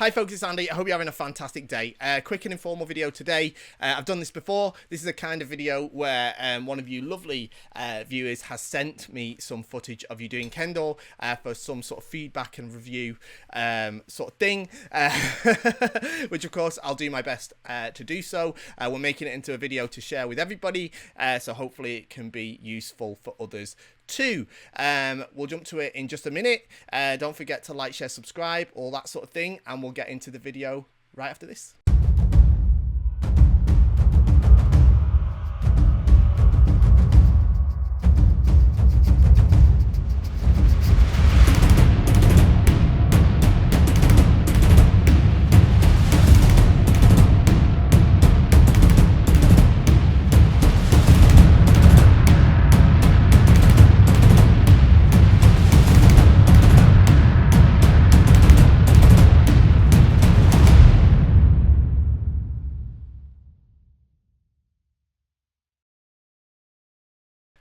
Hi folks, it's Andy. I hope you're having a fantastic day. Quick and informal video today. I've done this before. This is a kind of video where one of you lovely viewers has sent me some footage of you doing Kendo for some sort of feedback and review sort of thing, which of course I'll do my best to do so. We're making it into a video to share with everybody, so hopefully it can be useful for others too. We'll jump to it in just a minute. Don't forget to like, share, subscribe, all that sort of thing, and we'll get into the video right after this.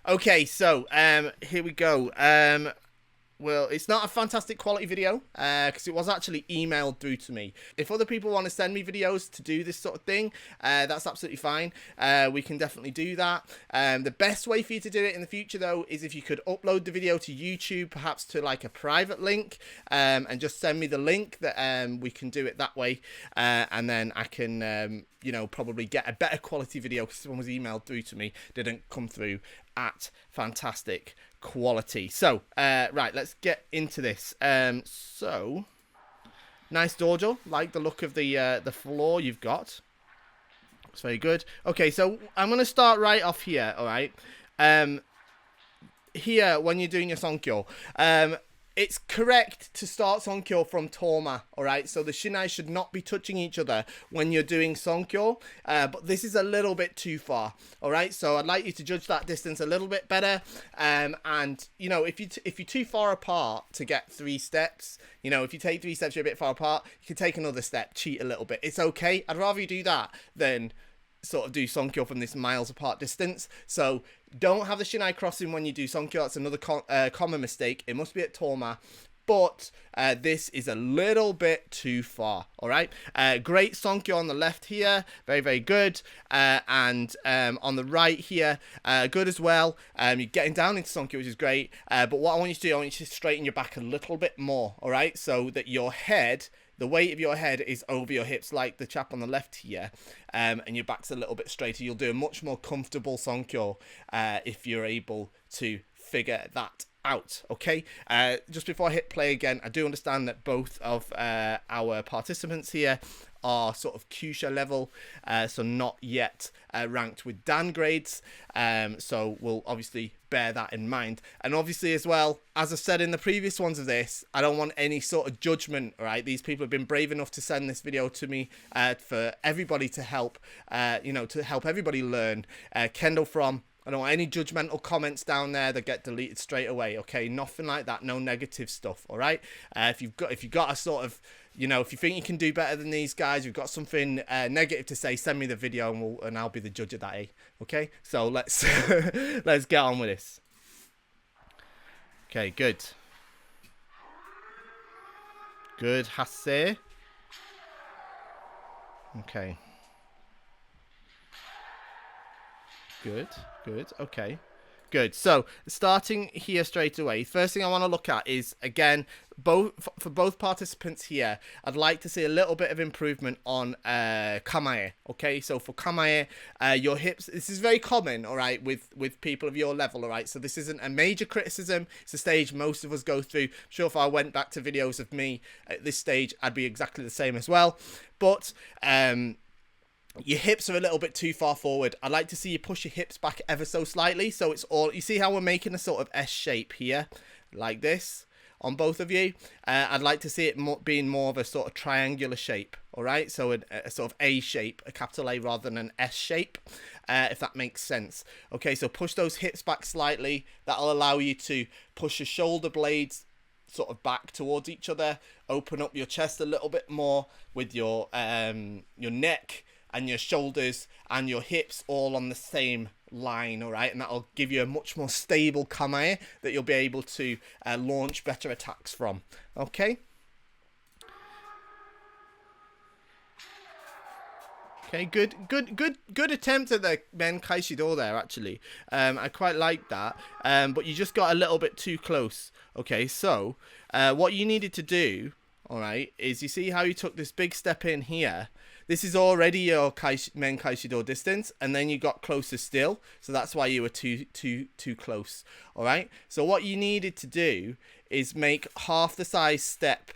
Okay, so here we go. Well, it's not a fantastic quality video because it was actually emailed through to me. If other people want to send me videos to do this sort of thing, that's absolutely fine. We can definitely do that. The best way for you to do it in the future, though, is if you could upload the video to YouTube, perhaps to like a private link, and just send me the link. That we can do it that way, and then I can, you know, probably get a better quality video because this one was emailed through to me, didn't come through at fantastic quality. So right, let's get into this. So nice dojo, like the look of the floor you've got. It's very good. Okay, so I'm gonna start right off here. All right, here when you're doing your sonkyo, it's correct to start sonkyo from toma, all right? So the shinai should not be touching each other when you're doing sonkyo, but this is a little bit too far, all right? So I'd like you to judge that distance a little bit better, and, you know, if you're too far apart to get 3 steps, you know, if you take 3 steps, you're a bit far apart, you can take another step, cheat a little bit. It's okay. I'd rather you do that than sort of do sonkyo from this miles apart distance. So don't have the shinai crossing when you do sonkyo. That's another common mistake. It must be at toma, but this is a little bit too far. All right, great sonkyo on the left here, very, very good, and on the right here, good as well. You're getting down into sonkyo, which is great, but what I want you to do, I want you to straighten your back a little bit more, all right, so that your head, the weight of your head is over your hips, like the chap on the left here, and your back's a little bit straighter. You'll do a much more comfortable sonkyo if you're able to figure that out. Okay, just before I hit play again, I do understand that both of our participants here are sort of Kyusha level, so not yet ranked with Dan grades, so we'll obviously bear that in mind. And obviously as well, as I said in the previous ones of this, I don't want any sort of judgment, right? These people have been brave enough to send this video to me for everybody to help, you know, to help everybody learn Kendo from. I don't want any judgmental comments down there that get deleted straight away. Okay, nothing like that. No negative stuff. All right. If you've got a sort of, you know, if you think you can do better than these guys, you've got something negative to say, send me the video and I'll be the judge of that. Eh? Okay. So let's let's get on with this. Okay. Good. Good. Hase. Okay. Good, good, okay, good. So starting here straight away, first thing I want to look at is, again, for both participants here, I'd like to see a little bit of improvement on kamae. Okay, so for kamae, your hips, this is very common, all right, with people of your level, all right, so this isn't a major criticism. It's a stage most of us go through. I'm sure if I went back to videos of me at this stage, I'd be exactly the same as well, but your hips are a little bit too far forward. I'd like to see you push your hips back ever so slightly. So it's all, you see how we're making a sort of S shape here, like this, on both of you. I'd like to see it being more of a sort of triangular shape. All right. So a sort of A shape, a capital A rather than an S shape, if that makes sense. Okay. So push those hips back slightly. That'll allow you to push your shoulder blades sort of back towards each other. Open up your chest a little bit more with your neck and your shoulders and your hips all on the same line, all right? And that'll give you a much more stable kamae that you'll be able to launch better attacks from, okay? Okay, good attempt at the men kaishido there, actually. I quite like that, but you just got a little bit too close. Okay, so what you needed to do, all right, is you see how you took this big step in here. This is already your men kaishido distance, and then you got closer still, so that's why you were too close. All right, so what you needed to do is make half the size step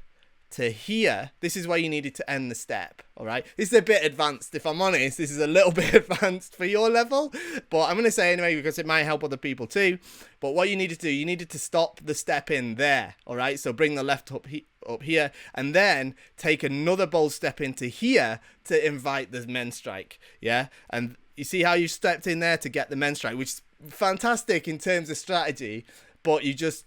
to here. This is where you needed to end the step. All right, this is a bit advanced, if I'm honest. This is a little bit advanced for your level, but I'm going to say anyway because it might help other people too. But what you needed to do, you needed to stop the step in there. All right, so bring the left up here, and then take another bold step into here to invite the men strike. Yeah, and you see how you stepped in there to get the men strike, which is fantastic in terms of strategy, but you just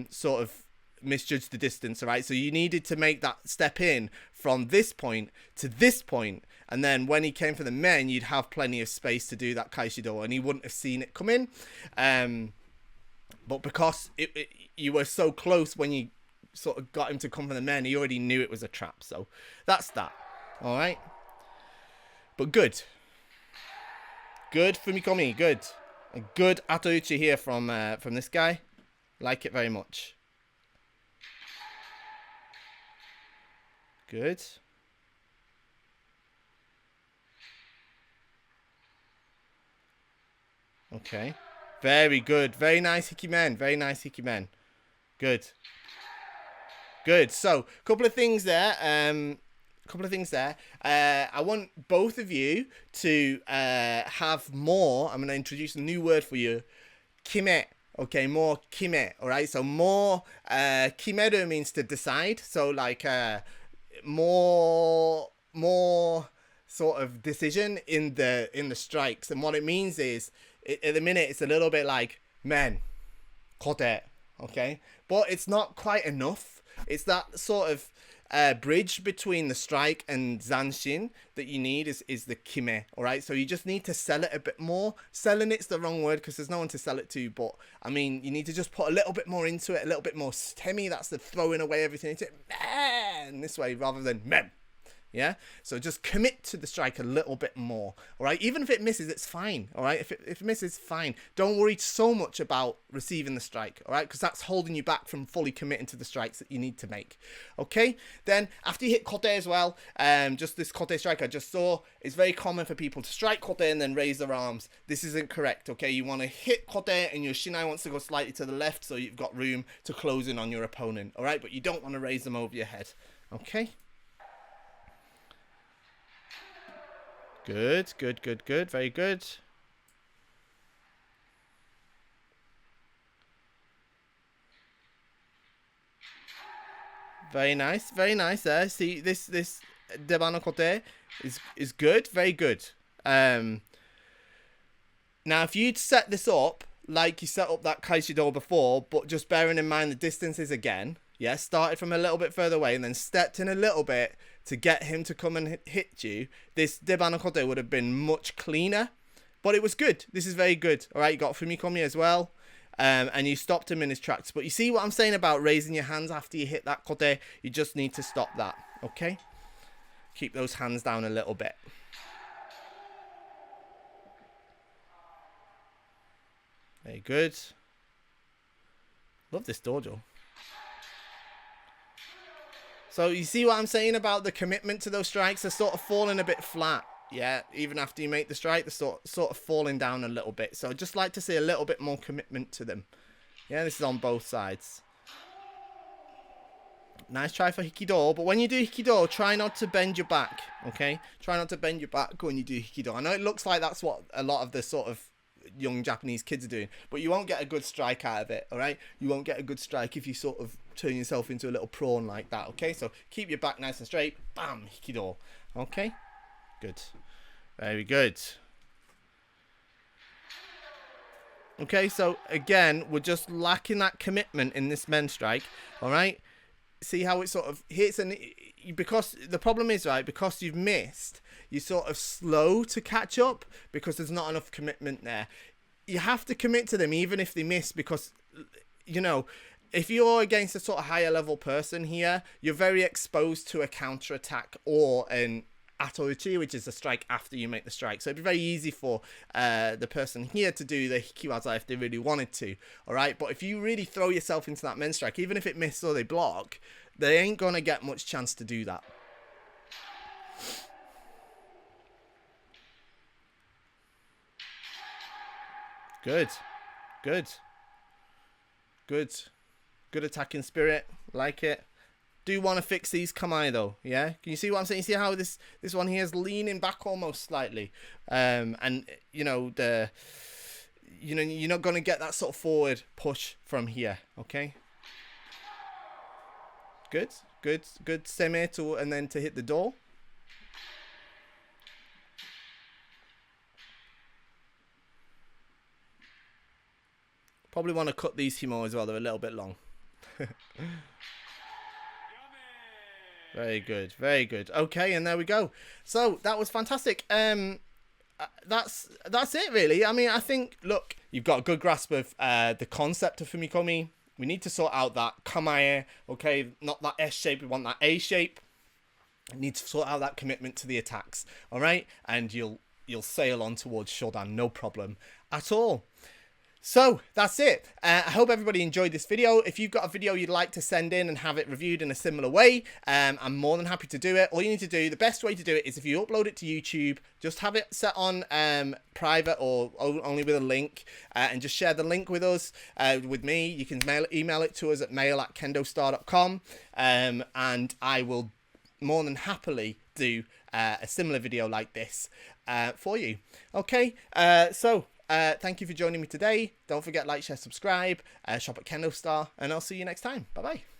sort of misjudged the distance. All right, so you needed to make that step in from this point to this point, and then when he came for the men, you'd have plenty of space to do that kaishido, and he wouldn't have seen it come in. But because you were so close when you sort of got him to come for the men, he already knew it was a trap. So that's that. All right, but good Fumikomi, good. A good atouchi here from this guy. Like it very much. Good. Okay. Very good. Very nice hikimen. Very nice hikimen. Good. Good. So, couple of things there. I want both of you to have more. I'm going to introduce a new word for you. Kime. Okay, more kime. All right. So more kimeru means to decide. So like more sort of decision in the strikes, and what it means is at the minute it's a little bit like men kote, okay, but it's not quite enough. It's that sort of bridge between the strike and zanshin that you need is the kime. All right, so you just need to sell it a bit more. Selling it's the wrong word because there's no one to sell it to, but I mean you need to just put a little bit more into it, a little bit more stemi. That's the throwing away everything into it, man, this way rather than men. Yeah, so just commit to the strike a little bit more. All right, even if it misses, it's fine. All right, if it misses, fine. Don't worry so much about receiving the strike. All right, because that's holding you back from fully committing to the strikes that you need to make. Okay, then after you hit kote as well, just this kote strike I just saw, it's very common for people to strike kote and then raise their arms. This isn't correct. Okay, you want to hit kote and your shinai wants to go slightly to the left so you've got room to close in on your opponent. All right, but you don't want to raise them over your head. Okay. Good. Very good. Very nice there. See, this Debano Kote is good. Very good. Now, if you'd set this up like you set up that Kaishido before, but just bearing in mind the distances again, yeah, started from a little bit further away and then stepped in a little bit to get him to come and hit you, this Debano Kote would have been much cleaner, but it was good. This is very good. All right, you got Fumikomi as well, and you stopped him in his tracks. But you see what I'm saying about raising your hands after you hit that Kote? You just need to stop that, okay? Keep those hands down a little bit. Very good. Love this dojo. So you see what I'm saying about the commitment to those strikes? They're sort of falling a bit flat. Yeah, even after you make the strike, they're sort of falling down a little bit. So I'd just like to see a little bit more commitment to them. Yeah, this is on both sides. Nice try for Hikido, but when you do Hikido, try not to bend your back, okay? Try not to bend your back when you do Hikido. I know it looks like that's what a lot of the sort of young Japanese kids are doing, but you won't get a good strike out of it, all right? You won't get a good strike if you sort of turn yourself into a little prawn like that, okay? So keep your back nice and straight. Bam, Hikido. Okay? Good. Very good. Okay, so again, we're just lacking that commitment in this men strike, all right? See how it sort of hits, and because the problem is, right, because you've missed, you're sort of slow to catch up because there's not enough commitment there. You have to commit to them even if they miss, because, you know, if you're against a sort of higher level person here, you're very exposed to a counter attack or an atoichi, which is the strike after you make the strike. So it'd be very easy for the person here to do the hikiwaza if they really wanted to. All right, but if you really throw yourself into that men strike, even if it misses or they block, they ain't gonna get much chance to do that. Good, good, good, good attacking spirit. Like it. Do want to fix these kamae though, yeah? Can you see what I'm saying? You see how this one here is leaning back almost slightly, and you know you're not gonna get that sort of forward push from here. Okay. Good, good, good. Seme to and then to hit the door. Probably want to cut these himo as well. They're a little bit long. Very good, very good. Okay, and there we go. So that was fantastic. That's it really. I mean, I think, look, you've got a good grasp of the concept of Fumikomi. We need to sort out that kamae, okay? Not that S shape, we want that A shape. We need to sort out that commitment to the attacks, all right? And you'll sail on towards Shodan, no problem at all. So that's it. I hope everybody enjoyed this video. If you've got a video you'd like to send in and have it reviewed in a similar way, I'm more than happy to do it. All you need to do, the best way to do it is if you upload it to YouTube, just have it set on private or only with a link, and just share the link with us, with me. You can email it to us at mail@kendostar.com, and I will more than happily do a similar video like this for you. Okay, thank you for joining me today. Don't forget, like, share, subscribe, shop at Kendo Star, and I'll see you next time. Bye-bye.